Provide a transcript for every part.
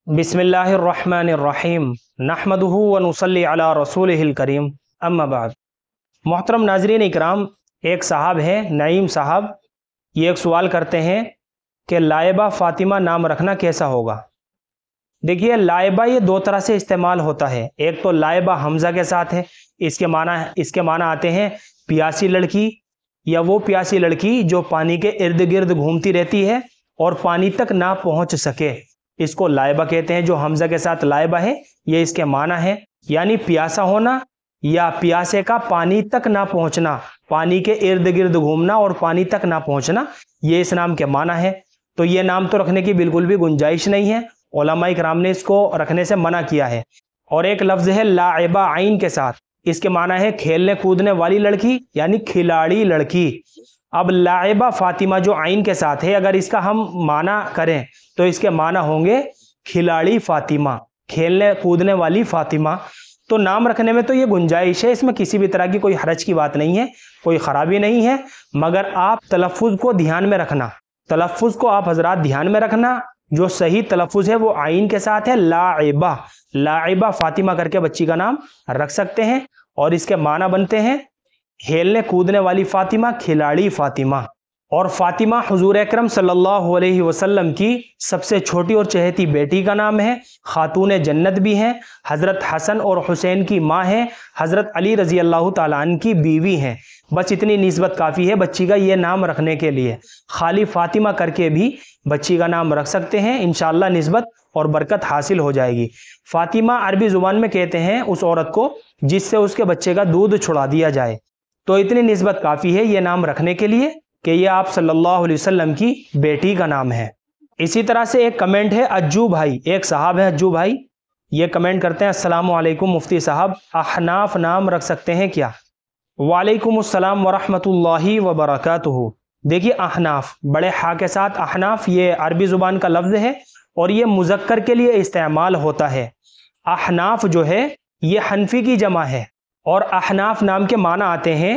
बिस्मिल्लाहिर्रहमानिर्रहीम नहमदुहु व नुसल्ली अला रसूलिहिल करीम अम्मा बाद। मोहतरम नाज़रीन इकराम, एक साहब हैं नईम साहब, ये एक सवाल करते हैं कि लाइबा फ़ातिमा नाम रखना कैसा होगा। देखिए, लाइबा ये दो तरह से इस्तेमाल होता है। एक तो लाइबा हमज़ा के साथ है, इसके माना आते हैं प्यासी लड़की या वो प्यासी लड़की जो पानी के इर्द गिर्द घूमती रहती है और पानी तक ना पहुंच सके, इसको लाइबा कहते हैं। जो हमज़ा के साथ लाइबा है ये इसके माना है, यानी प्यासा होना या प्यासे का पानी तक ना पहुंचना, पानी के इर्द गिर्द घूमना और पानी तक ना पहुंचना, ये इस नाम के माना है। तो ये नाम तो रखने की बिल्कुल भी गुंजाइश नहीं है, उलमा इकराम ने इसको रखने से मना किया है। और एक लफ्ज़ है लाइबा आइन के साथ, इसके माना है खेलने कूदने वाली लड़की यानी खिलाड़ी लड़की। अब लाइबा फ़ातिमा जो आइन के साथ है, अगर इसका हम माना करें तो इसके माना होंगे खिलाड़ी फ़ातिमा, खेलने कूदने वाली फ़ातिमा। तो नाम रखने में तो ये गुंजाइश है, इसमें किसी भी तरह की कोई हरज की बात नहीं है, कोई ख़राबी नहीं है, मगर आप तलफ़्फ़ुज़ को ध्यान में रखना, तलफ़्फ़ुज़ को आप हज़रात ध्यान में रखना। जो सही तलफ़्फ़ुज़ है वो आइन के साथ है लाइबा, लाइबा फ़ातिमा करके बच्ची का नाम रख सकते हैं। और इसके माना बनते हैं खेलने कूदने वाली फ़ातिमा, खिलाड़ी फ़ातिमा। और फ़ातिमा हुज़ूर अकरम सल्लल्लाहु अलैहि वसल्लम की सबसे छोटी और चहेती बेटी का नाम है, खातून जन्नत भी हैं, हज़रत हसन और हुसैन की माँ हैं, हज़रत अली रज़ी अल्लाह ताला अन्हु की बीवी हैं। बस इतनी निस्बत काफ़ी है बच्ची का ये नाम रखने के लिए। खाली फ़ातिमा करके भी बच्ची का नाम रख सकते हैं, इंशाअल्लाह निस्बत और बरकत हासिल हो जाएगी। फ़ातिमा अरबी ज़ुबान में कहते हैं उस औरत को जिससे उसके बच्चे का दूध छुड़ा दिया जाए। तो इतनी निस्बत काफ़ी है ये नाम रखने के लिए कि ये आप सल्लल्लाहु अलैहि वसल्लम की बेटी का नाम है। इसी तरह से एक कमेंट है अज्जू भाई, एक साहब है अज्जू भाई, ये कमेंट करते हैं अस्सलामु अलैकुम मुफ्ती साहब, अहनाफ नाम रख सकते हैं क्या? वालेकुम अस्सलाम व रहमतुल्लाहि व बरकातुहू। देखिए, अहनाफ बड़े हा के साथ अहनाफ, ये अरबी ज़ुबान का लफ्ज़ है और ये मुज़क्कर के लिए इस्तेमाल होता है। अहनाफ जो है ये हनफी की जमा है और अहनाफ नाम के माना आते हैं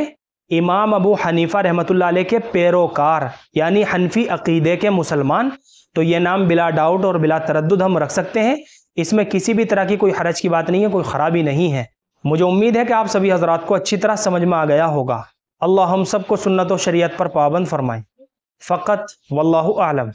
इमाम अबू हनीफा रहमतुल्लाह अलैह के पैरोकार, यानी हनफी अकीदे के मुसलमान। तो ये नाम बिला डाउट और बिला तरद्दुद हम रख सकते हैं, इसमें किसी भी तरह की कोई हरज की बात नहीं है, कोई ख़राबी नहीं है। मुझे उम्मीद है कि आप सभी हजरात को अच्छी तरह समझ में आ गया होगा। अल्लाह हम सबको सुन्नत और शरीयत पर पाबंद फरमाए। फ़क़त वल्लाहु आलम।